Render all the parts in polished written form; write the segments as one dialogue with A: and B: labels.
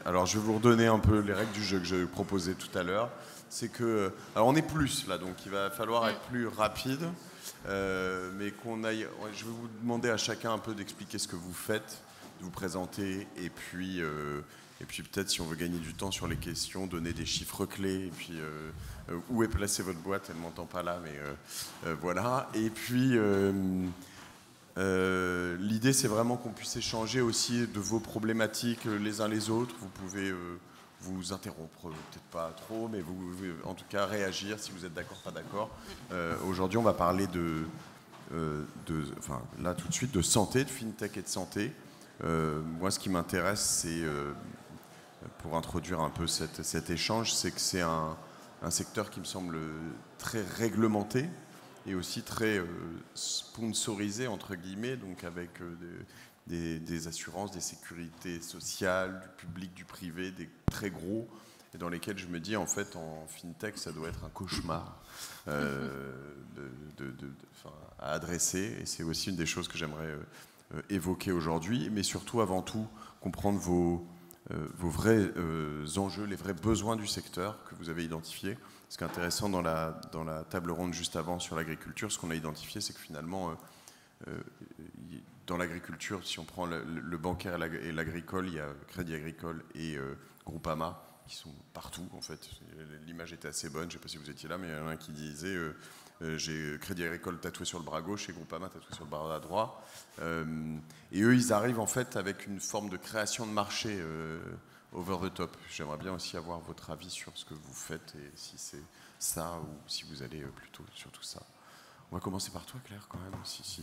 A: Alors, je vais vous redonner un peu les règles du jeu que j'ai proposé tout à l'heure. C'est que, alors on est plus là, donc il va falloir être plus rapide, mais qu'on aille. Je vais vous demander à chacun un peu d'expliquer ce que vous faites, de vous présenter, et puis peut-être si on veut gagner du temps sur les questions, donner des chiffres clés, et puis où est placée votre boîte, elle ne m'entend pas là, mais voilà. Et puis l'idée, c'est vraiment qu'on puisse échanger aussi de vos problématiques les uns les autres. Vous pouvez vous interrompre, peut-être pas trop, mais vous, en tout cas, réagir si vous êtes d'accord, pas d'accord. Aujourd'hui, on va parler enfin, là, tout de suite, de santé, de fintech et de santé. Moi, ce qui m'intéresse, c'est, pour introduire un peu cet échange, c'est que c'est un secteur qui me semble très réglementé et aussi très sponsorisé, entre guillemets, donc avec des assurances, des sécurités sociales, du public, du privé, des très gros, et dans lesquels je me dis, en fait, en fintech, ça doit être un cauchemar à adresser, et c'est aussi une des choses que j'aimerais évoquer aujourd'hui, mais surtout, avant tout, comprendre vos vrais enjeux, les vrais besoins du secteur que vous avez identifiés. Ce qui est intéressant dans la table ronde juste avant sur l'agriculture, ce qu'on a identifié, c'est que finalement, dans l'agriculture, si on prend le bancaire et l'agricole, il y a Crédit Agricole et Groupama qui sont partout, en fait. L'image était assez bonne, je ne sais pas si vous étiez là, mais il y en a un qui disait j'ai Crédit Agricole tatoué sur le bras gauche et Groupama tatoué sur le bras droit. Et eux, ils arrivent en fait avec une forme de création de marché over the top. J'aimerais bien aussi avoir votre avis sur ce que vous faites et si c'est ça ou si vous allez plutôt sur tout ça. On va commencer par toi, Claire, quand même, si tu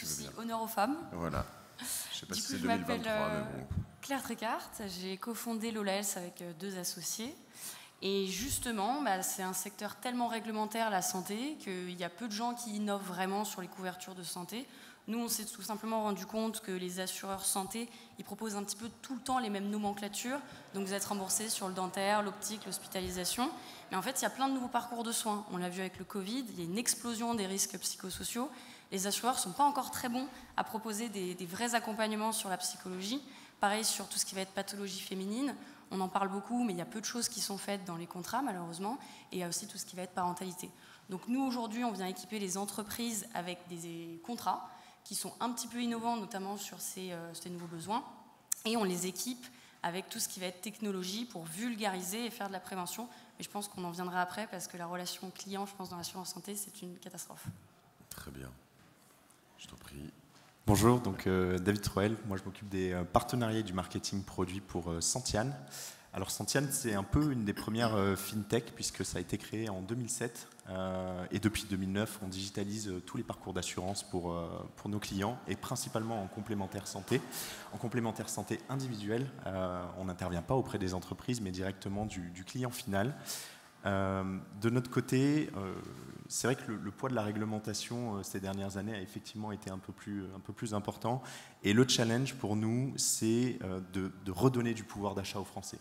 A: veux bien.
B: Honneur aux femmes.
A: Voilà. Je sais pas si c'est 2023,
B: je m'appelle
A: mais bon.
B: Claire Trécart. J'ai cofondé l'OLAES avec 2 associés. Et justement, c'est un secteur tellement réglementaire, la santé, qu'il y a peu de gens qui innovent vraiment sur les couvertures de santé. Nous, on s'est tout simplement rendu compte que les assureurs santé, ils proposent un petit peu tout le temps les mêmes nomenclatures. Donc vous êtes remboursé sur le dentaire, l'optique, l'hospitalisation. Mais en fait, il y a plein de nouveaux parcours de soins. On l'a vu avec le Covid, il y a une explosion des risques psychosociaux. Les assureurs ne sont pas encore très bons à proposer des vrais accompagnements sur la psychologie. Pareil sur tout ce qui va être pathologie féminine. On en parle beaucoup, mais il y a peu de choses qui sont faites dans les contrats, malheureusement. Et il y a aussi tout ce qui va être parentalité. Donc nous, aujourd'hui, on vient équiper les entreprises avec des contrats qui sont un petit peu innovants, notamment sur ces nouveaux besoins. Et on les équipe avec tout ce qui va être technologie pour vulgariser et faire de la prévention. Mais je pense qu'on en viendra après, parce que la relation client, je pense, dans l'assurance santé, c'est une catastrophe.
A: Très bien. Je t'en prie.
C: Bonjour, donc David Troel. Moi, je m'occupe des partenariats et du marketing produit pour Sentiane. Alors Sentiane, c'est un peu une des premières fintech, puisque ça a été créé en 2007. Et depuis 2009, on digitalise tous les parcours d'assurance pour nos clients, et principalement en complémentaire santé. En complémentaire santé individuel, on n'intervient pas auprès des entreprises, mais directement du client final. De notre côté, c'est vrai que le poids de la réglementation ces dernières années a effectivement été un peu plus important. Et le challenge pour nous, c'est de redonner du pouvoir d'achat aux Français.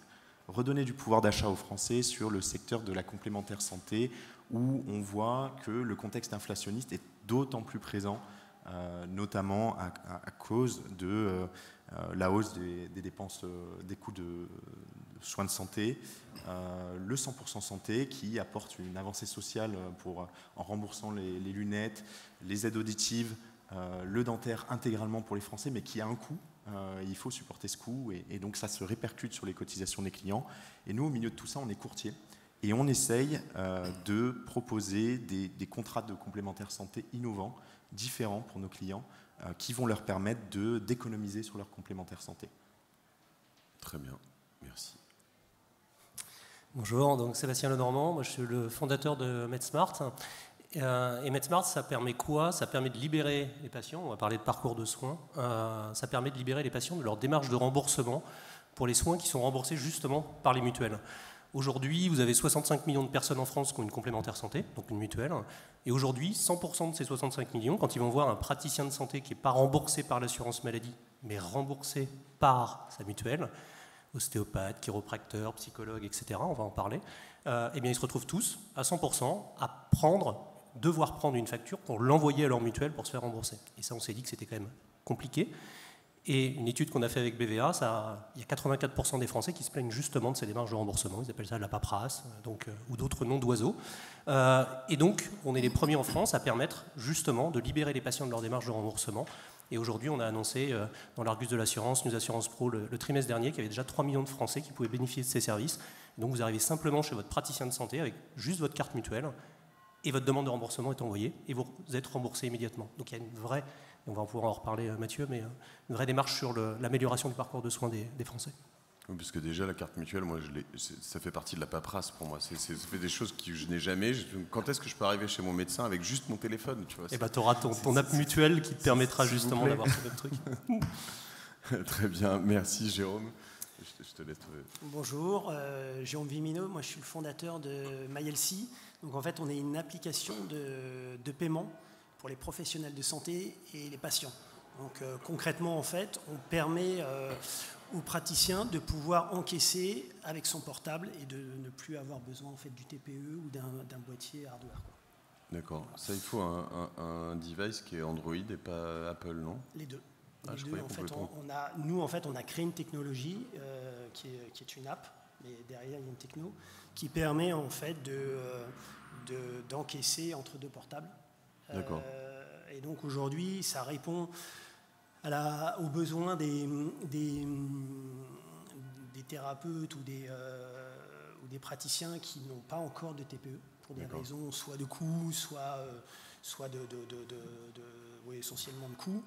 C: Redonner du pouvoir d'achat aux Français sur le secteur de la complémentaire santé, où on voit que le contexte inflationniste est d'autant plus présent, notamment à cause de la hausse des dépenses, des coûts de soins de santé, le 100% santé qui apporte une avancée sociale en remboursant les lunettes, les aides auditives, le dentaire intégralement pour les Français, mais qui a un coût. Il faut supporter ce coût et donc ça se répercute sur les cotisations des clients. Et nous, au milieu de tout ça, on est courtier et on essaye de proposer des contrats de complémentaire santé innovants, différents pour nos clients, qui vont leur permettre d'économiser sur leur complémentaire santé.
A: Très bien, merci.
D: Bonjour, donc Sébastien Lenormand, moi je suis le fondateur de MedSmart. Et MedSmart, ça permet quoi? Ça permet de libérer les patients, on va parler de parcours de soins, ça permet de libérer les patients de leur démarche de remboursement pour les soins qui sont remboursés justement par les mutuelles. Aujourd'hui, vous avez 65 millions de personnes en France qui ont une complémentaire santé, donc une mutuelle. Et aujourd'hui, 100% de ces 65 millions, quand ils vont voir un praticien de santé qui n'est pas remboursé par l'assurance maladie, mais remboursé par sa mutuelle, ostéopathe, chiropracteur, psychologue, etc., on va en parler, eh bien ils se retrouvent tous à 100% à devoir prendre une facture pour l'envoyer à leur mutuelle pour se faire rembourser. Et ça, on s'est dit que c'était quand même compliqué. Et une étude qu'on a fait avec BVA, il y a 84% des Français qui se plaignent justement de ces démarches de remboursement. Ils appellent ça la paperasse, ou d'autres noms d'oiseaux. Et donc, on est les premiers en France à permettre justement de libérer les patients de leur démarche de remboursement. Et aujourd'hui, on a annoncé dans l'Argus de l'assurance, News Assurance Pro, le trimestre dernier, qu'il y avait déjà 3 millions de Français qui pouvaient bénéficier de ces services. Et donc, vous arrivez simplement chez votre praticien de santé avec juste votre carte mutuelle et votre demande de remboursement est envoyée et vous êtes remboursé immédiatement. Donc, il y a une vraie, on va pouvoir en reparler, Mathieu, mais une vraie démarche sur l'amélioration du parcours de soins des Français.
A: Oui, parce que déjà, la carte mutuelle, moi, ça fait partie de la paperasse pour moi. Ça fait des choses que je n'ai jamais. Quand est-ce que je peux arriver chez mon médecin avec juste mon téléphone, tu vois?
D: Eh ben, tu auras ton app mutuelle qui te permettra justement d'avoir ce truc.
A: Très bien, merci Jérôme. Je te laisse.
E: Bonjour, Jérôme Vimino, moi je suis le fondateur de MyLC. Donc en fait, on est une application de paiement pour les professionnels de santé et les patients. Donc concrètement, en fait, on permet aux praticiens de pouvoir encaisser avec son portable et de ne plus avoir besoin en fait du TPE ou d'un boîtier hardware.
A: D'accord. Ça, il faut un device qui est Android et pas Apple, non?
E: Les deux.
A: Ah,
E: Les deux, en fait, on a créé une technologie qui est une app, mais derrière il y a une techno qui permet en fait d'encaisser entre deux portables.
A: D'accord.
E: Et donc aujourd'hui, ça répond aux besoins des thérapeutes ou des praticiens qui n'ont pas encore de TPE pour des raisons soit de coût, soit essentiellement de coût,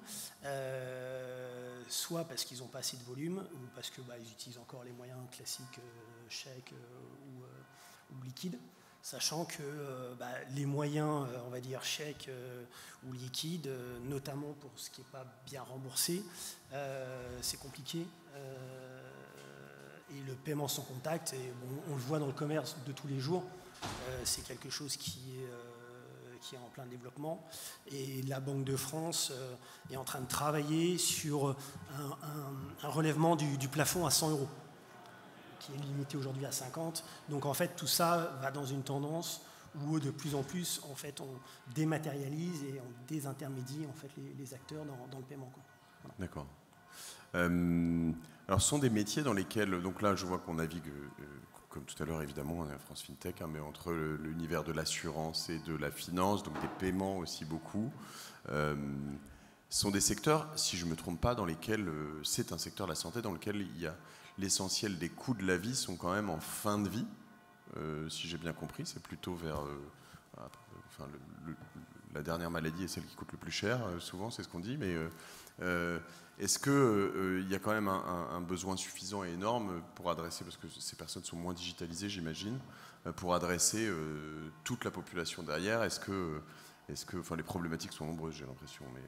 E: soit parce qu'ils n'ont pas assez de volume ou parce que ils utilisent encore les moyens classiques chèques ou liquides. Sachant que les moyens, on va dire chèques ou liquides, notamment pour ce qui n'est pas bien remboursé, c'est compliqué. Et le paiement sans contact, on le voit dans le commerce de tous les jours, c'est quelque chose qui est en plein développement. Et la Banque de France est en train de travailler sur un relèvement du plafond à 100 €. Qui est limité aujourd'hui à 50. Donc en fait tout ça va dans une tendance où de plus en plus en fait on dématérialise et on désintermédie en fait les acteurs dans le paiement. Voilà.
A: D'accord. Alors ce sont des métiers dans lesquels, donc là je vois qu'on navigue, comme tout à l'heure évidemment, on est à France FinTech, mais entre l'univers de l'assurance et de la finance, donc des paiements aussi beaucoup. Ce sont des secteurs, si je ne me trompe pas, dans lesquels c'est un secteur de la santé dans lequel il y a l'essentiel des coûts de la vie sont quand même en fin de vie, si j'ai bien compris. C'est plutôt vers... la dernière maladie est celle qui coûte le plus cher, souvent, c'est ce qu'on dit. Mais est-ce qu'il y a quand même un besoin suffisant et énorme pour adresser, parce que ces personnes sont moins digitalisées, j'imagine, pour adresser toute la population derrière? Est-ce que les problématiques sont nombreuses, j'ai l'impression, mais...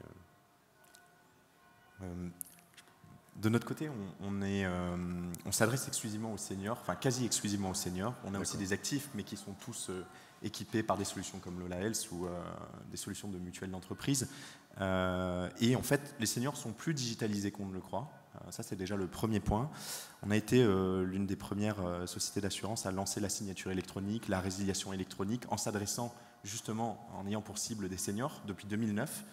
C: De notre côté, on s'adresse exclusivement aux seniors, enfin quasi exclusivement aux seniors. On a aussi des actifs, mais qui sont tous équipés par des solutions comme Lola Health ou des solutions de mutuelles d'entreprise. Et en fait, les seniors sont plus digitalisés qu'on ne le croit. Ça, c'est déjà le premier point. On a été l'une des premières sociétés d'assurance à lancer la signature électronique, la résiliation électronique, en s'adressant justement, en ayant pour cible des seniors depuis 2009.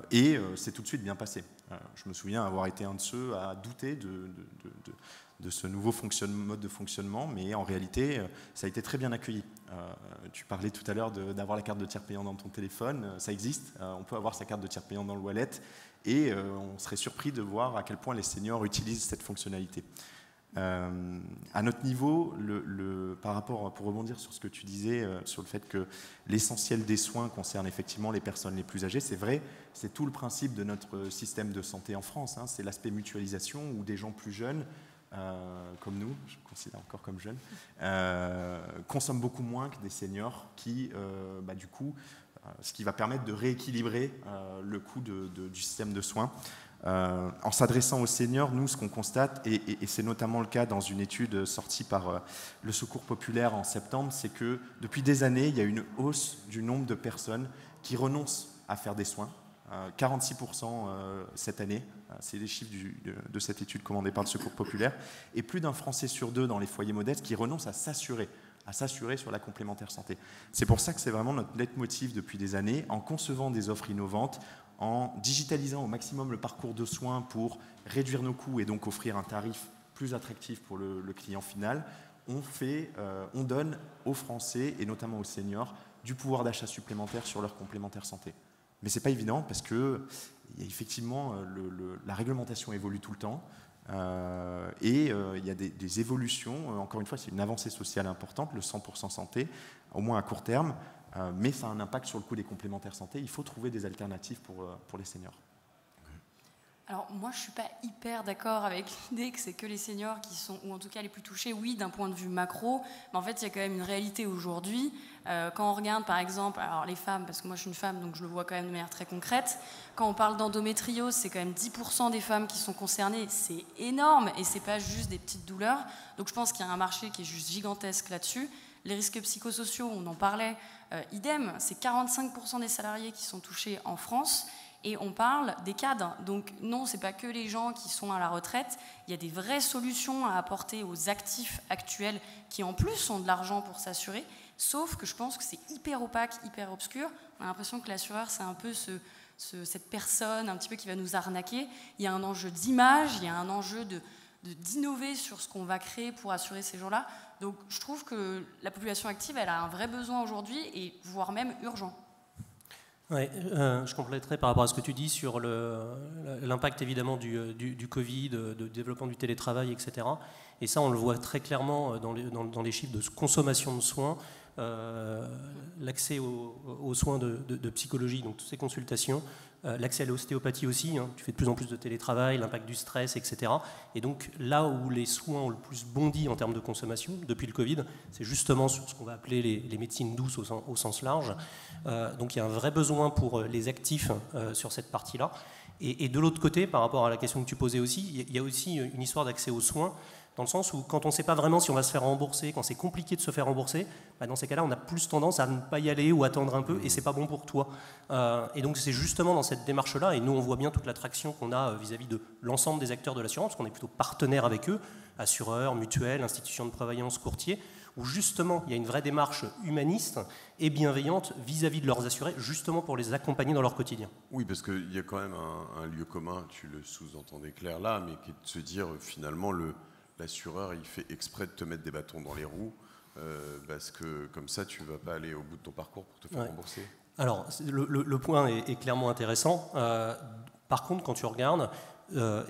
C: Et c'est tout de suite bien passé. Je me souviens avoir été un de ceux à douter de ce nouveau mode de fonctionnement, mais en réalité, ça a été très bien accueilli. Tu parlais tout à l'heure d'avoir la carte de tiers payant dans ton téléphone, ça existe. On peut avoir sa carte de tiers payant dans le wallet, et on serait surpris de voir à quel point les seniors utilisent cette fonctionnalité. À notre niveau, par rapport, pour rebondir sur ce que tu disais, sur le fait que l'essentiel des soins concerne effectivement les personnes les plus âgées, c'est vrai, c'est tout le principe de notre système de santé en France, hein, c'est l'aspect mutualisation où des gens plus jeunes, comme nous, je me considère encore comme jeune, consomment beaucoup moins que des seniors qui, du coup, ce qui va permettre de rééquilibrer le coût du système de soins. En s'adressant aux seniors, nous, ce qu'on constate, et c'est notamment le cas dans une étude sortie par le Secours populaire en septembre, c'est que depuis des années, il y a une hausse du nombre de personnes qui renoncent à faire des soins. 46% cette année, c'est les chiffres de cette étude commandée par le Secours populaire, et plus d'un Français sur deux dans les foyers modestes qui renoncent à s'assurer sur la complémentaire santé. C'est pour ça que c'est vraiment notre leitmotiv depuis des années, en concevant des offres innovantes, en digitalisant au maximum le parcours de soins pour réduire nos coûts et donc offrir un tarif plus attractif pour le client final, on donne aux Français et notamment aux seniors du pouvoir d'achat supplémentaire sur leur complémentaire santé. Mais ce n'est pas évident parce que effectivement la réglementation évolue tout le temps et il y a des évolutions. Encore une fois, c'est une avancée sociale importante, le 100% santé, au moins à court terme, mais ça a un impact sur le coût des complémentaires santé. Il faut trouver des alternatives pour les seniors.
B: Alors moi je ne suis pas hyper d'accord avec l'idée que c'est que les seniors qui sont, ou en tout cas les plus touchés, oui d'un point de vue macro, mais en fait il y a quand même une réalité aujourd'hui. Quand on regarde par exemple, alors les femmes, parce que moi je suis une femme donc je le vois quand même de manière très concrète, quand on parle d'endométriose, c'est quand même 10% des femmes qui sont concernées, c'est énorme et c'est pas juste des petites douleurs, donc je pense qu'il y a un marché qui est juste gigantesque là-dessus. Les risques psychosociaux, on en parlait, idem, c'est 45% des salariés qui sont touchés en France. Et on parle des cadres. Donc non, ce n'est pas que les gens qui sont à la retraite. Il y a des vraies solutions à apporter aux actifs actuels qui en plus ont de l'argent pour s'assurer. Sauf que je pense que c'est hyper opaque, hyper obscur. On a l'impression que l'assureur, c'est un peu cette personne un petit peu qui va nous arnaquer. Il y a un enjeu d'image, il y a un enjeu d'innover sur ce qu'on va créer pour assurer ces gens-là. Donc je trouve que la population active, elle a un vrai besoin aujourd'hui, et voire même urgent.
D: Ouais, je compléterai par rapport à ce que tu dis sur l'impact évidemment du Covid, du développement du télétravail, etc. Et ça, on le voit très clairement dans les chiffres de consommation de soins, l'accès aux soins de psychologie, donc toutes ces consultations, l'accès à l'ostéopathie aussi, hein, tu fais de plus en plus de télétravail, l'impact du stress, etc. Et donc là où les soins ont le plus bondi en termes de consommation depuis le Covid, c'est justement sur ce qu'on va appeler les médecines douces au sens large. Donc il y a un vrai besoin pour les actifs sur cette partie-là. Et de l'autre côté, par rapport à la question que tu posais aussi, il y a aussi une histoire d'accès aux soins, dans le sens où quand on ne sait pas vraiment si on va se faire rembourser, quand c'est compliqué de se faire rembourser, bah dans ces cas-là, on a plus tendance à ne pas y aller ou attendre un peu, et c'est pas bon pour toi. Et donc c'est justement dans cette démarche-là, et nous on voit bien toute l'attraction qu'on a vis-à-vis de l'ensemble des acteurs de l'assurance, parce qu'on est plutôt partenaire avec eux, assureurs, mutuelles, institutions de prévoyance, courtiers, où justement il y a une vraie démarche humaniste et bienveillante vis-à-vis de leurs assurés, justement pour les accompagner dans leur quotidien.
A: Oui, parce qu'il y a quand même un lieu commun, tu le sous-entendais clair là, mais qui est de se dire finalement l'assureur il fait exprès de te mettre des bâtons dans les roues parce que comme ça tu ne vas pas aller au bout de ton parcours pour te faire rembourser.
D: Alors le point est clairement intéressant. Par contre, quand tu regardes,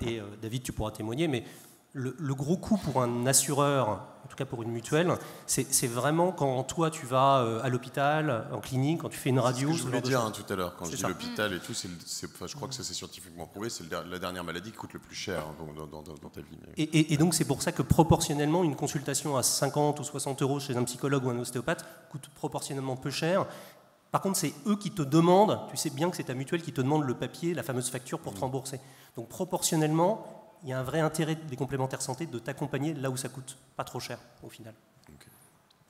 D: et David tu pourras témoigner, mais le gros coût pour un assureur, en tout cas pour une mutuelle, c'est vraiment quand toi tu vas à l'hôpital, en clinique, quand tu fais une radio.
A: C'est ce que je voulais dire tout à l'heure, quand je dis
D: ça.
A: l'hôpital et tout, je crois que ça c'est scientifiquement prouvé, c'est la dernière maladie qui coûte le plus cher dans ta vie.
D: Et donc c'est pour ça que proportionnellement, une consultation à 50 ou 60 euros chez un psychologue ou un ostéopathe coûte proportionnellement peu cher. Par contre, c'est eux qui te demandent, tu sais bien que c'est ta mutuelle qui te demande le papier, la fameuse facture pour te rembourser. Donc proportionnellement, il y a un vrai intérêt des complémentaires santé de t'accompagner là où ça coûte pas trop cher au final.
A: Okay.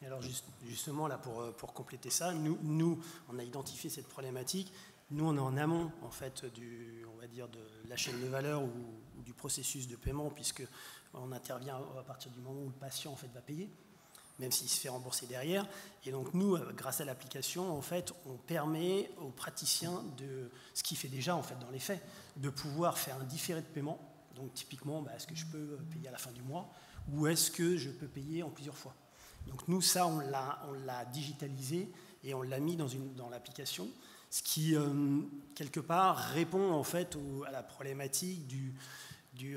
E: Et alors justement là pour compléter ça, nous on a identifié cette problématique. Nous on est en amont en fait on va dire de la chaîne de valeur ou du processus de paiement, puisque on intervient à partir du moment où le patient en fait va payer, même s'il se fait rembourser derrière. Et donc nous, grâce à l'application, en fait, on permet aux praticiens de, ce qui fait déjà en fait dans les faits, de pouvoir faire un différé de paiement. Donc typiquement, est-ce que je peux payer à la fin du mois ou est-ce que je peux payer en plusieurs fois? Donc nous, ça, on l'a digitalisé et on l'a mis dans l'application, ce qui, quelque part, répond en fait à la problématique de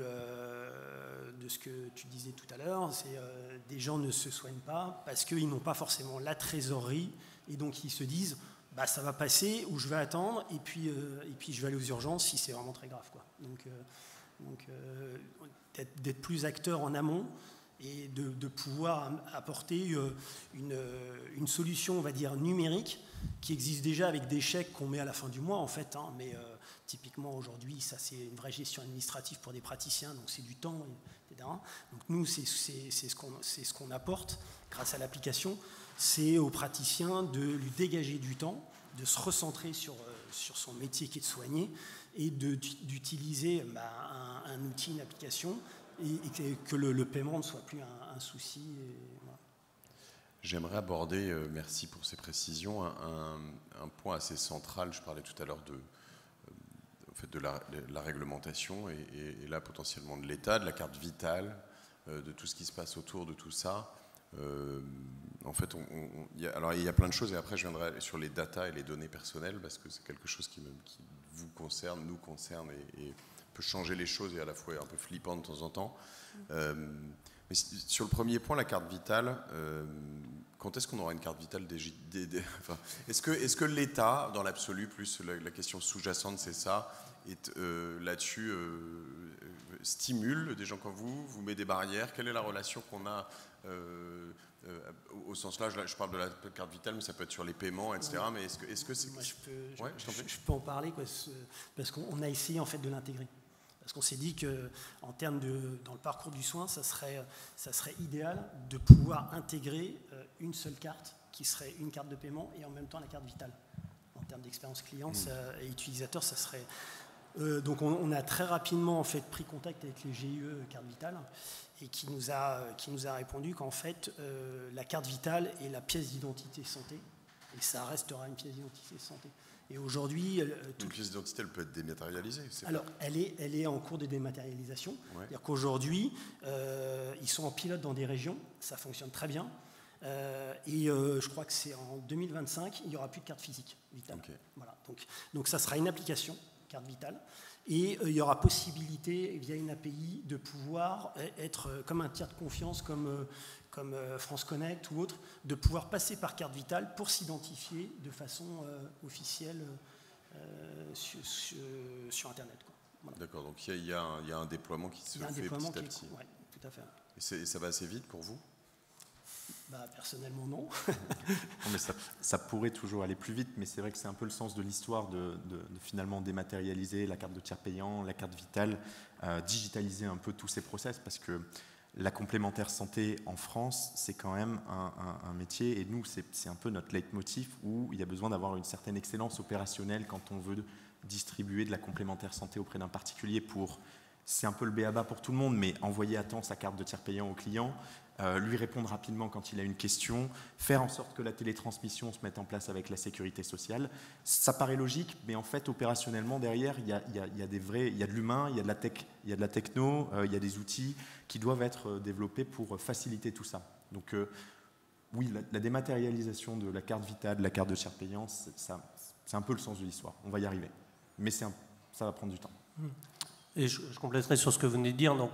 E: ce que tu disais tout à l'heure, c'est des gens ne se soignent pas parce qu'ils n'ont pas forcément la trésorerie et donc ils se disent ça va passer ou je vais attendre et puis je vais aller aux urgences si c'est vraiment très grave, quoi. Donc d'être plus acteur en amont et de pouvoir apporter une solution, on va dire, numérique qui existe déjà avec des chèques qu'on met à la fin du mois en fait, hein, mais typiquement aujourd'hui ça c'est une vraie gestion administrative pour des praticiens, donc c'est du temps, etc. Donc nous c'est ce qu'on apporte grâce à l'application, c'est aux praticiens de lui dégager du temps, de se recentrer sur son métier qui est de soigner et d'utiliser un outil, une application, et que le paiement ne soit plus un souci. Voilà.
A: J'aimerais aborder, merci pour ces précisions, un point assez central. Je parlais tout à l'heure fait, de la réglementation et là potentiellement de l'État, de la carte vitale, de tout ce qui se passe autour de tout ça. En fait, alors il y a plein de choses et après je viendrai sur les data et les données personnelles parce que c'est quelque chose qui vous concerne, nous concerne et peut changer les choses et à la fois est un peu flippant de temps en temps. Mais sur le premier point, la carte vitale, quand est-ce qu'on aura une carte vitale enfin, est-ce que l'État, dans l'absolu, plus la question sous-jacente, c'est ça, là-dessus stimule des gens comme vous met des barrières? Quelle est la relation qu'on a au sens là, je parle de la carte vitale, mais ça peut être sur les paiements, etc. Mais est-ce que c'est...
E: Moi, je
A: peux
E: en parler, quoi, parce qu'on a essayé en fait de l'intégrer. Parce qu'on s'est dit qu'en termes dans le parcours du soin, ça serait idéal de pouvoir intégrer une seule carte, qui serait une carte de paiement, et en même temps la carte vitale. En termes d'expérience client et utilisateur, ça serait... donc on a très rapidement en fait, pris contact avec les GIE carte vitale, et qui nous a répondu qu'en fait, la carte vitale est la pièce d'identité santé, et ça restera une pièce d'identité santé. Et aujourd'hui,
A: une pièce d'identité, elle peut être dématérialisée.
E: Alors, elle est en cours de dématérialisation. Ouais. C'est-à-dire qu'aujourd'hui, ils sont en pilote dans des régions, ça fonctionne très bien. Et je crois que c'est en 2025, il n'y aura plus de carte physique vitale. Okay. Voilà. Donc, ça sera une application, carte vitale. Et il y aura possibilité, via une API, de pouvoir être comme un tiers de confiance, comme France Connect ou autre, de pouvoir passer par carte vitale pour s'identifier de façon officielle sur Internet.
A: Voilà. D'accord, donc il y a un déploiement qui se fait petit à petit.
E: Oui, tout à fait.
A: Et ça va assez vite pour vous?
E: Personnellement, non.
C: Non, mais ça pourrait toujours aller plus vite, mais c'est vrai que c'est un peu le sens de l'histoire de finalement dématérialiser la carte de tiers payant, la carte vitale, digitaliser un peu tous ces process, parce que la complémentaire santé en France, c'est quand même un métier, et nous, c'est un peu notre leitmotiv, où il y a besoin d'avoir une certaine excellence opérationnelle quand on veut distribuer de la complémentaire santé auprès d'un particulier c'est un peu le b.a.-ba pour tout le monde, mais envoyer à temps sa carte de tiers payant au client, lui répondre rapidement quand il a une question, faire en sorte que la télétransmission se mette en place avec la sécurité sociale. Ça paraît logique, mais en fait, opérationnellement, derrière, il y a de l'humain, il y a de la techno, il y a des outils qui doivent être développés pour faciliter tout ça. Donc, oui, la dématérialisation de la carte vitale, de la carte de tiers payant, c'est un peu le sens de l'histoire. On va y arriver. Mais ça va prendre du temps.
D: Et je compléterai sur ce que vous venez de dire. Donc,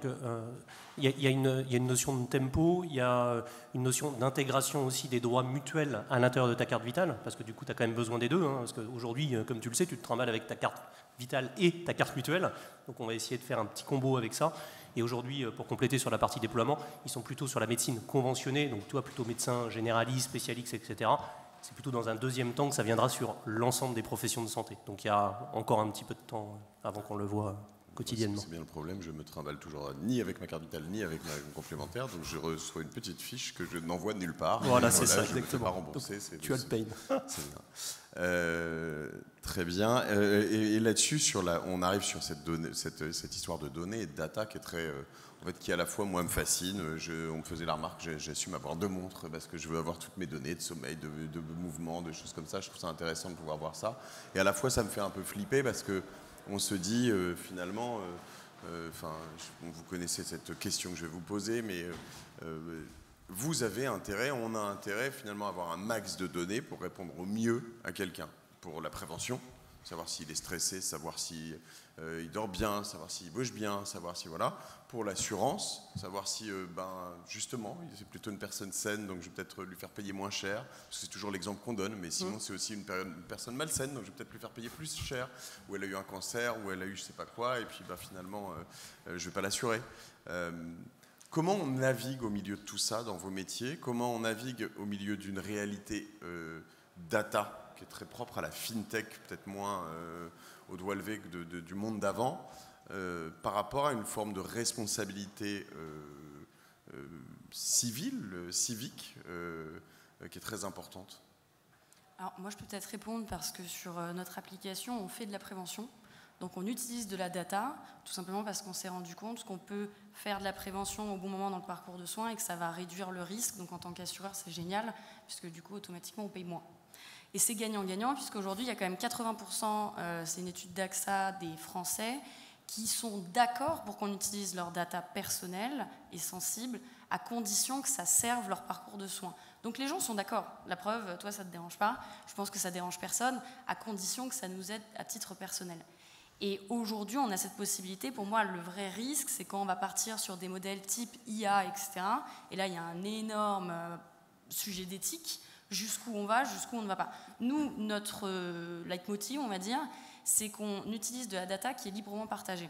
D: il y a une notion de tempo, il y a une notion d'intégration aussi des droits mutuels à l'intérieur de ta carte vitale, parce que du coup, tu as quand même besoin des deux. Parce qu'aujourd'hui, comme tu le sais, tu te trimbales avec ta carte vitale et ta carte mutuelle. Donc, on va essayer de faire un petit combo avec ça. Et aujourd'hui, pour compléter sur la partie déploiement, ils sont plutôt sur la médecine conventionnée, donc toi, plutôt médecin généraliste, spécialiste, etc. C'est plutôt dans un deuxième temps que ça viendra sur l'ensemble des professions de santé. Donc, il y a encore un petit peu de temps avant qu'on le voie quotidiennement.
A: C'est bien le problème, je me trimballe toujours ni avec ma carte vitale ni avec ma complémentaire, donc je reçois une petite fiche que je n'envoie nulle part.
D: Voilà, c'est ça,
A: je
D: exactement.
A: Me fais pas rembourser,
D: tu as le pain.
A: C'est bien. Très bien. Et là-dessus, on arrive sur cette histoire de données et de data qui est très, en fait, qui à la fois moi me fascine. On me faisait la remarque, j'assume avoir 2 montres parce que je veux avoir toutes mes données de sommeil, de mouvement, de choses comme ça. Je trouve ça intéressant de pouvoir voir ça. Et à la fois, ça me fait un peu flipper parce que on se dit finalement, vous connaissez cette question que je vais vous poser, mais vous avez intérêt, on a intérêt finalement à avoir un max de données pour répondre au mieux à quelqu'un, pour la prévention, savoir s'il est stressé, savoir s'il dort bien, savoir s'il bouge bien, savoir si voilà, pour l'assurance, savoir si justement c'est plutôt une personne saine, donc je vais peut-être lui faire payer moins cher, parce que c'est toujours l'exemple qu'on donne, mais sinon c'est aussi une personne malsaine, donc je vais peut-être lui faire payer plus cher, ou elle a eu un cancer, ou elle a eu je sais pas quoi, et puis finalement je vais pas l'assurer. Comment on navigue au milieu de tout ça dans vos métiers? Comment on navigue au milieu d'une réalité data qui est très propre à la fintech, peut-être moins au doigt levé que du monde d'avant, par rapport à une forme de responsabilité civique, qui est très importante?
B: Alors moi je peux peut-être répondre parce que sur notre application on fait de la prévention. Donc on utilise de la data, tout simplement parce qu'on s'est rendu compte qu'on peut faire de la prévention au bon moment dans le parcours de soins et que ça va réduire le risque. Donc en tant qu'assureur, c'est génial, puisque du coup, automatiquement, on paye moins. Et c'est gagnant-gagnant, puisqu'aujourd'hui, il y a quand même 80%, c'est une étude d'AXA, des Français qui sont d'accord pour qu'on utilise leur data personnelle et sensible, à condition que ça serve leur parcours de soins. Donc les gens sont d'accord. La preuve, toi, ça ne te dérange pas. Je pense que ça ne dérange personne, à condition que ça nous aide à titre personnel. Et aujourd'hui, on a cette possibilité. Pour moi, le vrai risque, c'est quand on va partir sur des modèles type IA, etc. Et là, il y a un énorme sujet d'éthique. Jusqu'où on va, jusqu'où on ne va pas. Nous, notre leitmotiv, on va dire, c'est qu'on utilise de la data qui est librement partagée.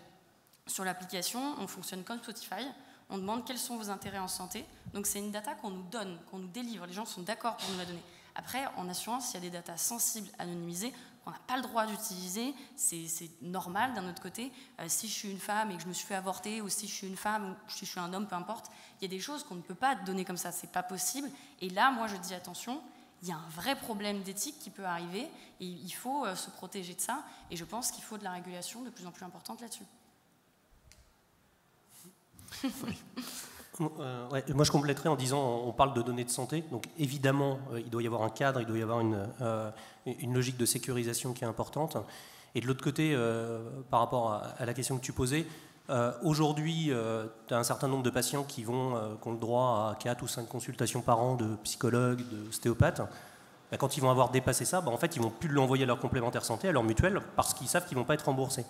B: Sur l'application, on fonctionne comme Spotify. On demande quels sont vos intérêts en santé. Donc c'est une data qu'on nous donne, qu'on nous délivre. Les gens sont d'accord pour nous la donner. Après, en assurance, il y a des datas sensibles, anonymisées, qu'on n'a pas le droit d'utiliser. C'est normal d'un autre côté. Si je suis une femme et que je me suis fait avorter, ou si je suis une femme, ou si je suis un homme, peu importe, il y a des choses qu'on ne peut pas donner comme ça. C'est pas possible. Et là, moi, je dis attention, il y a un vrai problème d'éthique qui peut arriver. Et il faut se protéger de ça. Et je pense qu'il faut de la régulation de plus en plus importante là-dessus.
D: Moi je compléterais en disant, on parle de données de santé, donc évidemment il doit y avoir un cadre, il doit y avoir une logique de sécurisation qui est importante. Et de l'autre côté, par rapport à la question que tu posais, aujourd'hui tu as un certain nombre de patients qui ont le droit à 4 ou 5 consultations par an de psychologues, d'ostéopathes. Quand ils vont avoir dépassé ça, en fait ils ne vont plus l'envoyer à leur complémentaire santé, à leur mutuelle, parce qu'ils savent qu'ils ne vont pas être remboursés.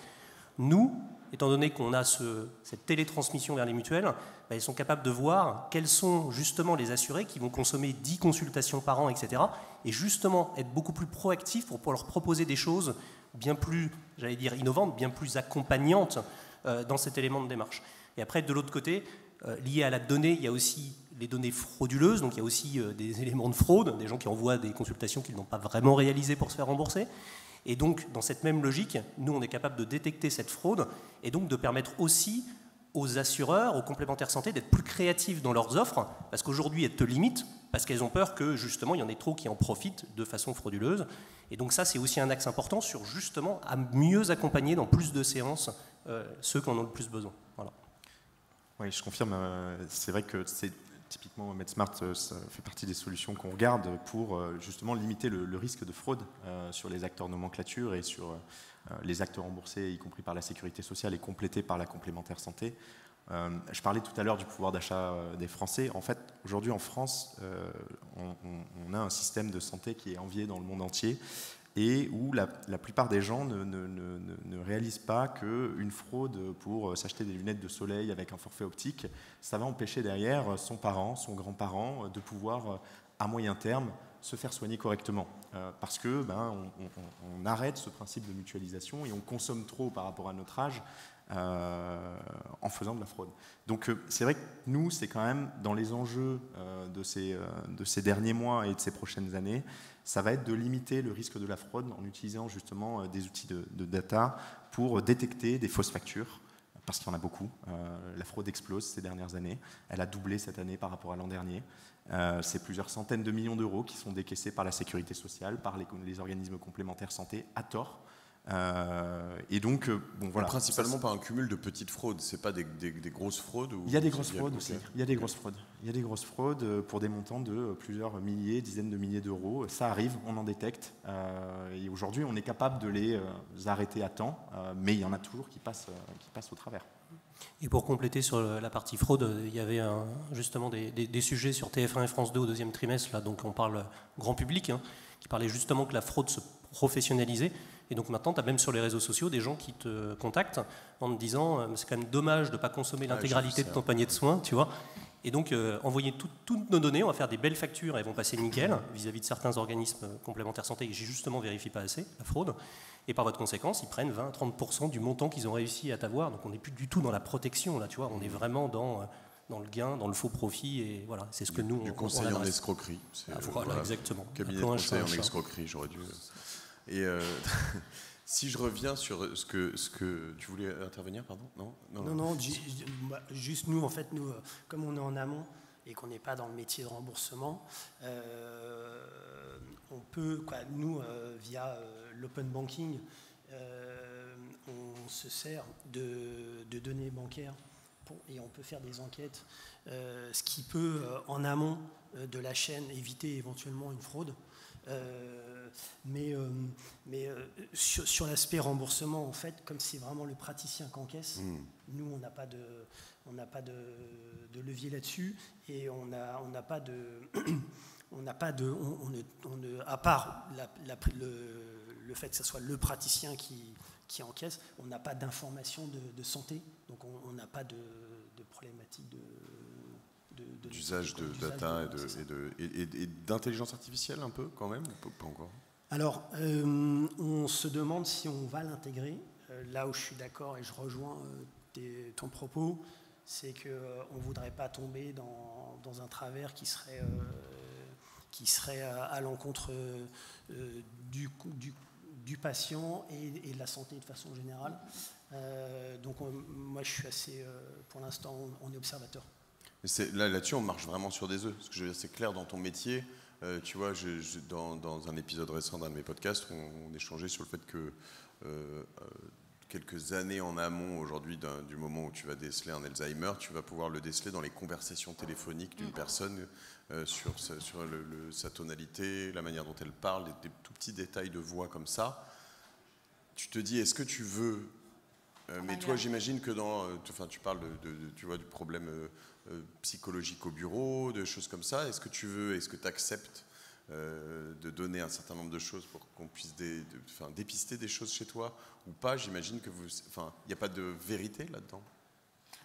D: Nous, étant donné qu'on a cette télétransmission vers les mutuelles, ils sont capables de voir quels sont justement les assurés qui vont consommer 10 consultations par an, etc. Et justement être beaucoup plus proactifs pour pouvoir leur proposer des choses bien plus, j'allais dire, innovantes, bien plus accompagnantes dans cet élément de démarche. Et après, de l'autre côté, lié à la donnée, il y a aussi les données frauduleuses, donc il y a aussi des éléments de fraude, des gens qui envoient des consultations qu'ils n'ont pas vraiment réalisées pour se faire rembourser. Et donc, dans cette même logique, nous, on est capable de détecter cette fraude et donc de permettre aussi aux assureurs, aux complémentaires santé, d'être plus créatifs dans leurs offres, parce qu'aujourd'hui, elles te limitent, parce qu'elles ont peur que, justement, il y en ait trop qui en profitent de façon frauduleuse. Et donc ça, c'est aussi un axe important sur, justement, à mieux accompagner dans plus de séances ceux qui en ont le plus besoin. Voilà.
C: Oui, je confirme. C'est vrai que c'est... Typiquement, MedSmart, ça fait partie des solutions qu'on regarde pour justement limiter le risque de fraude sur les acteurs nomenclature et sur les actes remboursés, y compris par la sécurité sociale et complétés par la complémentaire santé. Je parlais tout à l'heure du pouvoir d'achat des Français. En fait, aujourd'hui en France, on a un système de santé qui est envié dans le monde entier et où la plupart des gens ne réalisent pas qu'une fraude pour s'acheter des lunettes de soleil avec un forfait optique, ça va empêcher derrière son parent, son grand-parent de pouvoir, à moyen terme, se faire soigner correctement. Parce que on arrête ce principe de mutualisation et on consomme trop par rapport à notre âge en faisant de la fraude. Donc c'est vrai que nous, c'est quand même dans les enjeux de ces derniers mois et de ces prochaines années, ça va être de limiter le risque de la fraude en utilisant justement des outils de data pour détecter des fausses factures, parce qu'il y en a beaucoup. La fraude explose ces dernières années. Elle a doublé cette année par rapport à l'an dernier. C'est plusieurs centaines de millions d'euros qui sont décaissés par la sécurité sociale, par les organismes complémentaires santé, à tort. Et donc, voilà.
A: Principalement par un cumul de petites fraudes, c'est pas des grosses fraudes ou...
C: Il y a des grosses fraudes aussi. Il y a des grosses fraudes. Il y a des grosses fraudes pour des montants de plusieurs milliers, dizaines de milliers d'euros. Ça arrive, on en détecte. Et aujourd'hui, on est capable de les arrêter à temps, mais il y en a toujours qui passent au travers.
D: Et pour compléter sur la partie fraude, il y avait justement des sujets sur TF1 et France 2 au deuxième trimestre, là, donc on parle grand public, qui parlait justement que la fraude se professionnalisait. Et donc maintenant, tu as même sur les réseaux sociaux des gens qui te contactent en te disant c'est quand même dommage de ne pas consommer l'intégralité de ton panier de soins, tu vois. Et donc, envoyer toutes nos données, on va faire des belles factures, elles vont passer nickel vis-à-vis de certains organismes complémentaires santé, et j'ai justement vérifié pas assez la fraude. Et par votre conséquence, ils prennent 20-30% du montant qu'ils ont réussi à t'avoir. Donc on n'est plus du tout dans la protection, là, tu vois. On est vraiment dans le gain, dans le faux profit, et voilà, c'est ce que nous...
A: Du conseil en escroquerie.
D: Voilà, exactement.
A: Cabinet de conseil en escroquerie, j'aurais dû... Et si je reviens sur ce que tu voulais intervenir, pardon,
E: non, juste nous, en fait, nous, comme on est en amont et qu'on n'est pas dans le métier de remboursement, on peut, nous, via l'open banking, on se sert de données bancaires et on peut faire des enquêtes, ce qui peut, en amont de la chaîne, éviter éventuellement une fraude. sur l'aspect remboursement, en fait, comme c'est vraiment le praticien qui encaisse, nous, on n'a pas de levier là-dessus, et à part le fait que ce soit le praticien qui encaisse, on n'a pas d'information de santé, donc on n'a pas de problématique
A: d'usage de data et d'intelligence artificielle un peu quand même, ou pas encore?
E: Alors, on se demande si on va l'intégrer. Là où je suis d'accord et je rejoins ton propos, c'est qu'on ne voudrait pas tomber dans un travers qui serait à l'encontre du patient et de la santé de façon générale. Donc moi je suis assez, pour l'instant on est observateur.
A: Là-dessus on marche vraiment sur des œufs. Ce que je veux dire, c'est clair dans ton métier. Tu vois, dans un épisode récent d'un de mes podcasts, on échangeait sur le fait que quelques années en amont aujourd'hui du moment où tu vas déceler un Alzheimer, tu vas pouvoir le déceler dans les conversations téléphoniques d'une personne sur sa tonalité, la manière dont elle parle, des tout petits détails de voix comme ça. Tu te dis, est-ce que tu veux mais toi, j'imagine que tu parles tu vois, du problème psychologique au bureau, de choses comme ça. Est-ce que tu acceptes de donner un certain nombre de choses pour qu'on puisse dépister des choses chez toi ou pas? J'imagine que il n'y a pas de vérité là-dedans.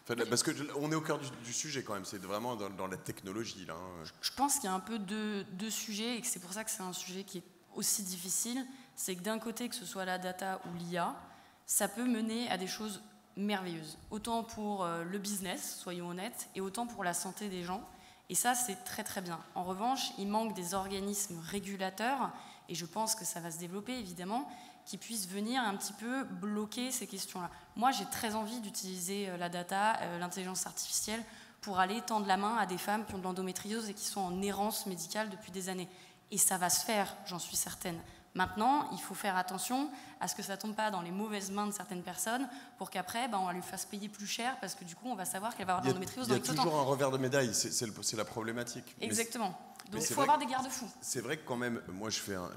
A: Parce qu'on est au cœur du sujet quand même, c'est vraiment dans la technologie. Là, hein.
B: Je pense qu'il y a un peu deux sujets et que c'est pour ça que c'est un sujet qui est aussi difficile. C'est que d'un côté, que ce soit la data ou l'IA, ça peut mener à des choses merveilleuses. Autant pour le business, soyons honnêtes, et autant pour la santé des gens. Et ça, c'est très très bien. En revanche, il manque des organismes régulateurs, et je pense que ça va se développer évidemment, qui puissent venir un petit peu bloquer ces questions-là. Moi, j'ai très envie d'utiliser la data, l'intelligence artificielle, pour aller tendre la main à des femmes qui ont de l'endométriose et qui sont en errance médicale depuis des années. Et ça va se faire, j'en suis certaine. Maintenant, il faut faire attention à ce que ça ne tombe pas dans les mauvaises mains de certaines personnes pour qu'après, on lui fasse payer plus cher parce que du coup, on va savoir qu'elle va avoir de l'endométriose dans les temps.
A: Il y a toujours un revers de médaille, c'est la problématique.
B: Exactement. Donc il faut avoir des garde-fous.
A: C'est vrai que quand même, moi je fais un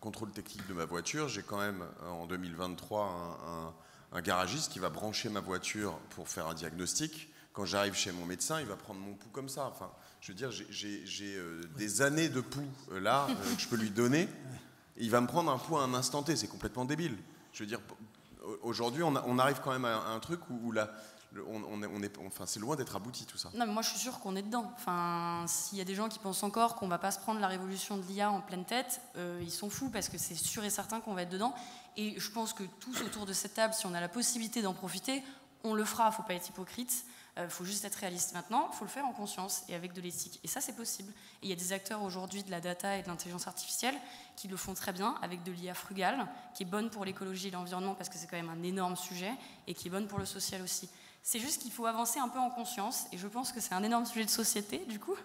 A: contrôle technique de ma voiture, j'ai quand même en 2023 un garagiste qui va brancher ma voiture pour faire un diagnostic. Quand j'arrive chez mon médecin, il va prendre mon pouls comme ça. Enfin, je veux dire, j'ai des années de pouls là que je peux lui donner. Il va me prendre un pouls à un instant T, c'est complètement débile. Je veux dire, aujourd'hui, on arrive quand même à un truc où c'est loin d'être abouti tout ça.
B: Non, mais moi je suis sûre qu'on est dedans. Enfin, s'il y a des gens qui pensent encore qu'on va pas se prendre la révolution de l'IA en pleine tête, ils sont fous parce que c'est sûr et certain qu'on va être dedans. Et je pense que tous autour de cette table, si on a la possibilité d'en profiter, on le fera. Faut pas être hypocrite. Faut juste être réaliste maintenant, il faut le faire en conscience et avec de l'éthique. Et ça, c'est possible. Et il y a des acteurs aujourd'hui de la data et de l'intelligence artificielle qui le font très bien avec de l'IA frugale, qui est bonne pour l'écologie et l'environnement parce que c'est quand même un énorme sujet et qui est bonne pour le social aussi. C'est juste qu'il faut avancer un peu en conscience et je pense que c'est un énorme sujet de société, du coup,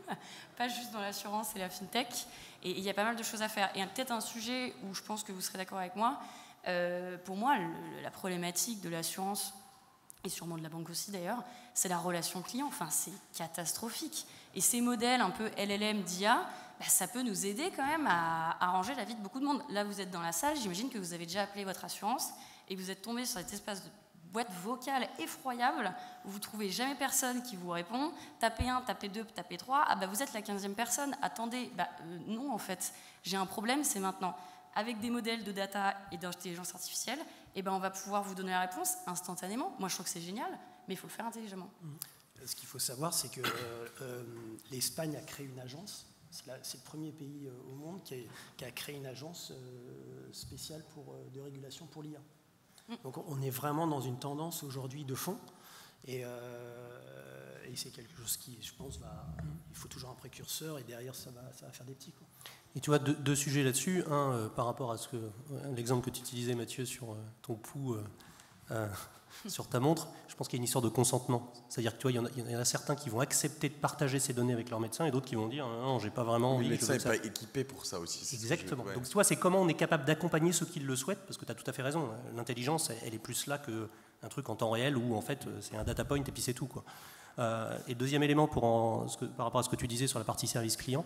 B: pas juste dans l'assurance et la fintech. Et il y a pas mal de choses à faire. Et peut-être un sujet où je pense que vous serez d'accord avec moi, pour moi, la problématique de l'assurance, et sûrement de la banque aussi d'ailleurs, c'est la relation client. Enfin, c'est catastrophique. Et ces modèles un peu LLM d'IA, ça peut nous aider quand même à arranger la vie de beaucoup de monde. Là, vous êtes dans la salle, j'imagine que vous avez déjà appelé votre assurance et que vous êtes tombé sur cet espace de boîte vocale effroyable où vous ne trouvez jamais personne qui vous répond. Tapez 1, tapez 2, tapez 3. Vous êtes la 15e personne. Attendez. Non, en fait, j'ai un problème, c'est maintenant. Avec des modèles de data et d'intelligence artificielle, on va pouvoir vous donner la réponse instantanément. Moi, je trouve que c'est génial, mais il faut le faire intelligemment.
E: Ce qu'il faut savoir, c'est que l'Espagne a créé une agence. C'est le premier pays au monde qui a créé une agence spéciale de régulation pour l'IA. Donc on est vraiment dans une tendance aujourd'hui de fond. Et c'est quelque chose qui, je pense, il faut toujours un précurseur et derrière, ça va faire des petits, quoi.
D: Et tu vois, deux sujets là-dessus. Un, par rapport à l'exemple que tu utilisais, Mathieu, sur ton pouls sur ta montre, je pense qu'il y a une histoire de consentement. C'est-à-dire que tu vois, il y en a certains qui vont accepter de partager ces données avec leur médecin et d'autres qui vont dire non, j'ai pas vraiment envie.
A: Le médecin n'est pas équipé pour ça aussi.
D: Exactement. Donc tu vois, c'est comment on est capable d'accompagner ceux qui le souhaitent, parce que tu as tout à fait raison. L'intelligence, elle est plus là qu'un truc en temps réel où en fait c'est un data point et puis c'est tout, quoi. Et deuxième élément par rapport à ce que tu disais sur la partie service client,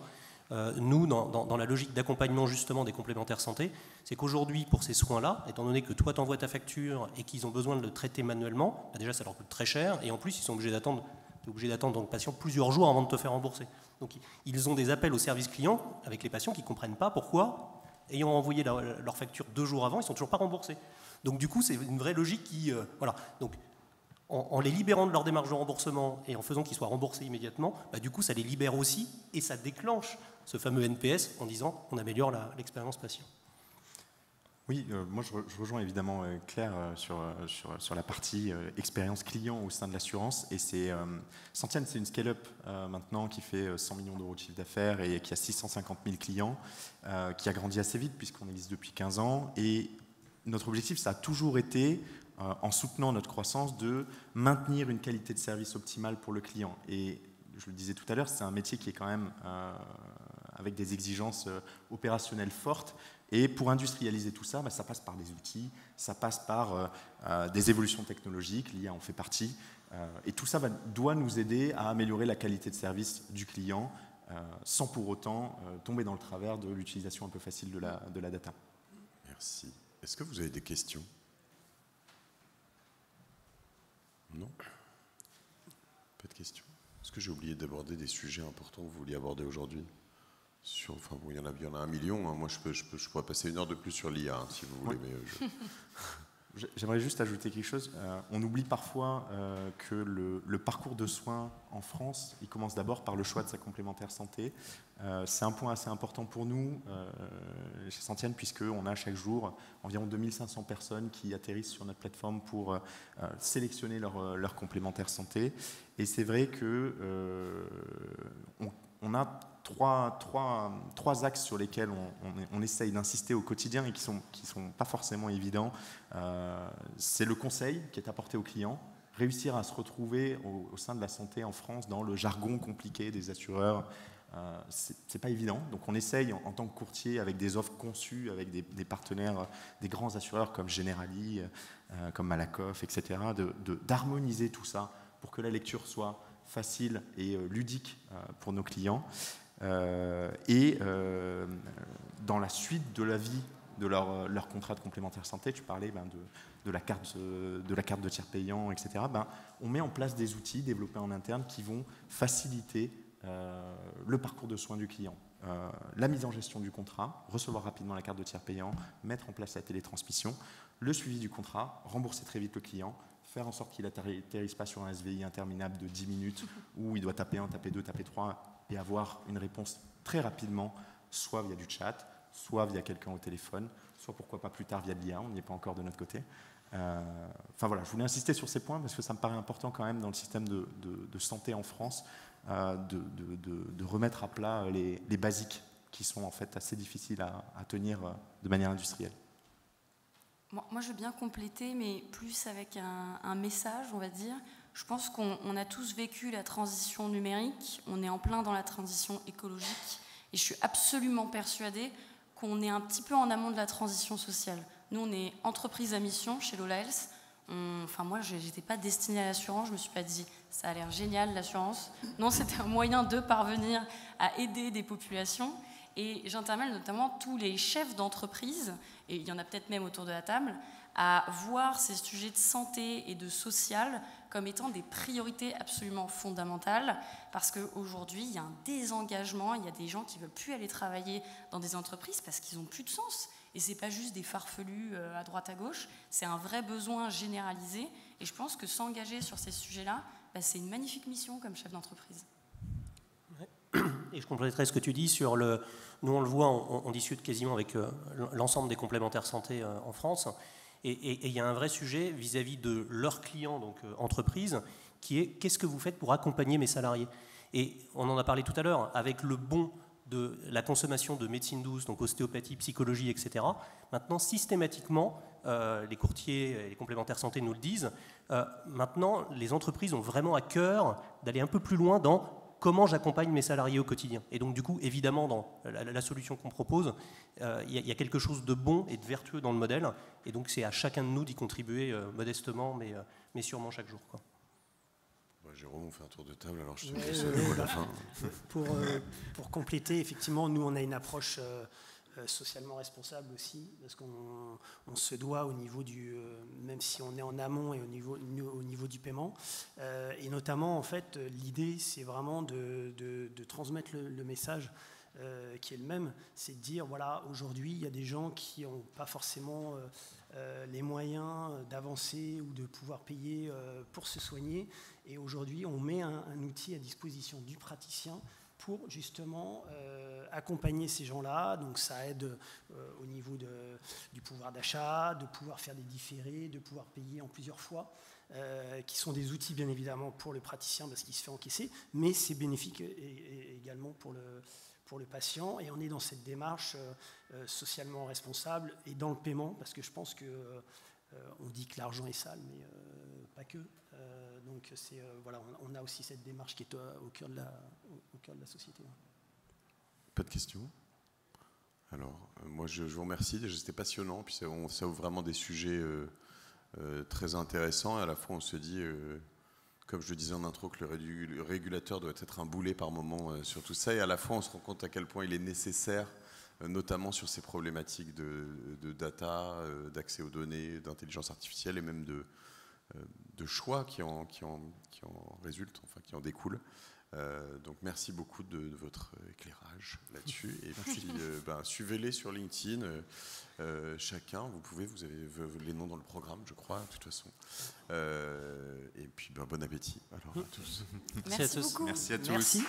D: nous, dans la logique d'accompagnement justement des complémentaires santé, c'est qu'aujourd'hui, pour ces soins-là, étant donné que toi t'envoies ta facture et qu'ils ont besoin de le traiter manuellement, déjà ça leur coûte très cher, et en plus ils sont obligés d'attendre, t'es obligé d'attendre donc, le patient plusieurs jours avant de te faire rembourser. Donc ils ont des appels au service client avec les patients qui ne comprennent pas pourquoi, ayant envoyé leur facture 2 jours avant, ils ne sont toujours pas remboursés. Donc du coup, c'est une vraie logique qui... voilà. Donc, en les libérant de leur démarche de remboursement et en faisant qu'ils soient remboursés immédiatement, du coup, ça les libère aussi et ça déclenche ce fameux NPS en disant on améliore l'expérience patient.
C: Oui, moi je rejoins évidemment Claire sur la partie expérience client au sein de l'assurance. Et Santiane, c'est une scale-up maintenant qui fait 100 millions d'euros de chiffre d'affaires et qui a 650 000 clients, qui a grandi assez vite puisqu'on existe depuis 15 ans. Et notre objectif, ça a toujours été, en soutenant notre croissance, de maintenir une qualité de service optimale pour le client. Et je le disais tout à l'heure, c'est un métier qui est quand même avec des exigences opérationnelles fortes. Et pour industrialiser tout ça, ça passe par des outils, ça passe par des évolutions technologiques, l'IA en fait partie. Et tout ça doit nous aider à améliorer la qualité de service du client sans pour autant tomber dans le travers de l'utilisation un peu facile de la data.
A: Merci. Est-ce que vous avez des questions? Non? Pas de questions? Est-ce que j'ai oublié d'aborder des sujets importants que vous vouliez aborder aujourd'hui? Enfin, bon, il y en a 1 million. Hein. Moi, je pourrais passer 1 heure de plus sur l'IA, hein, si vous voulez.
C: Oui. Mais J'aimerais juste ajouter quelque chose. On oublie parfois que le parcours de soins en France, il commence d'abord par le choix de sa complémentaire santé. C'est un point assez important pour nous chez Santiane, puisqu'on a chaque jour environ 2500 personnes qui atterrissent sur notre plateforme pour sélectionner leur complémentaire santé. Et c'est vrai que on a trois axes sur lesquels on essaye d'insister au quotidien et qui sont pas forcément évidents. C'est le conseil qui est apporté aux clients, réussir à se retrouver au sein de la santé en France dans le jargon compliqué des assureurs. C'est pas évident, donc on essaye en tant que courtier avec des offres conçues avec des partenaires, des grands assureurs comme Generali, comme Malakoff, etc., d'harmoniser tout ça pour que la lecture soit facile et ludique pour nos clients. Dans la suite de la vie de leur contrat de complémentaire santé, tu parlais de la carte de tiers payant, etc. On met en place des outils développés en interne qui vont faciliter le parcours de soins du client. La mise en gestion du contrat, recevoir rapidement la carte de tiers payant, mettre en place la télétransmission, le suivi du contrat, rembourser très vite le client, faire en sorte qu'il n'atterrisse pas sur un SVI interminable de 10 minutes où il doit taper 1, taper 2, taper 3 et avoir une réponse très rapidement, soit via du chat, soit via quelqu'un au téléphone, soit pourquoi pas plus tard via de l'IA, on n'y est pas encore de notre côté. Enfin voilà, je voulais insister sur ces points parce que ça me paraît important quand même dans le système de santé en France de remettre à plat les basiques qui sont en fait assez difficiles à tenir de manière industrielle.
B: Moi, je veux bien compléter, mais plus avec un message, on va dire. Je pense qu'on a tous vécu la transition numérique, on est en plein dans la transition écologique, et je suis absolument persuadée qu'on est un petit peu en amont de la transition sociale. Nous, on est entreprise à mission chez Lola Health. Enfin, moi, je n'étais pas destinée à l'assurance, je ne me suis pas dit, ça a l'air génial l'assurance. Non, c'était un moyen de parvenir à aider des populations. Et j'intermène notamment tous les chefs d'entreprise, et il y en a peut-être même autour de la table, à voir ces sujets de santé et de social comme étant des priorités absolument fondamentales, parce qu'aujourd'hui, il y a un désengagement, il y a des gens qui ne veulent plus aller travailler dans des entreprises parce qu'ils n'ont plus de sens. Et ce n'est pas juste des farfelus à droite à gauche, c'est un vrai besoin généralisé. Et je pense que s'engager sur ces sujets-là, c'est une magnifique mission comme chef d'entreprise.
D: Et je compléterai ce que tu dis sur le... Nous, on le voit, on discute quasiment avec l'ensemble des complémentaires santé en France. Et il y a un vrai sujet vis-à-vis de leurs clients, donc entreprises, qui est qu'est-ce que vous faites pour accompagner mes salariés? Et on en a parlé tout à l'heure, avec le bond de la consommation de médecine douce, donc ostéopathie, psychologie, etc. Maintenant, systématiquement, les courtiers et les complémentaires santé nous le disent, maintenant, les entreprises ont vraiment à cœur d'aller un peu plus loin dans comment j'accompagne mes salariés au quotidien. Et donc, du coup, évidemment, dans la solution qu'on propose, il y a quelque chose de bon et de vertueux dans le modèle. Et donc, c'est à chacun de nous d'y contribuer modestement, mais sûrement chaque jour, quoi.
A: Jérôme, on fait un tour de table, alors je te
E: Ouais,
A: laisse le mot à la fin.
E: Pour compléter, effectivement, nous, on a une approche socialement responsable aussi, parce qu'on se doit au niveau même si on est en amont et au niveau du paiement, et notamment, en fait, l'idée, c'est vraiment de transmettre le message qui est le même, c'est de dire, voilà, aujourd'hui, il y a des gens qui n'ont pas forcément les moyens d'avancer ou de pouvoir payer pour se soigner, et aujourd'hui, on met un outil à disposition du praticien pour justement accompagner ces gens-là. Donc ça aide au niveau du pouvoir d'achat, de pouvoir faire des différés, de pouvoir payer en plusieurs fois, qui sont des outils bien évidemment pour le praticien parce qu'il se fait encaisser, mais c'est bénéfique également pour le patient. Et on est dans cette démarche socialement responsable et dans le paiement, parce que je pense que on dit que l'argent est sale, mais pas que. Donc voilà, on a aussi cette démarche qui est au cœur de la société.
A: Pas de questions? Alors, moi, je vous remercie. C'était passionnant. Puis ça ouvre vraiment des sujets très intéressants. Et à la fois, on se dit, comme je le disais en intro, que le régulateur doit être un boulet par moment sur tout ça. Et à la fois, on se rend compte à quel point il est nécessaire, notamment sur ces problématiques de data, d'accès aux données, d'intelligence artificielle et même de choix qui en résultent, enfin qui en découlent. Donc merci beaucoup de votre éclairage là-dessus. Et puis suivez-les sur LinkedIn, chacun, vous avez les noms dans le programme, je crois, de toute façon. Et puis bon appétit alors à tous.
B: Merci beaucoup.
C: Merci à tous.
E: Merci.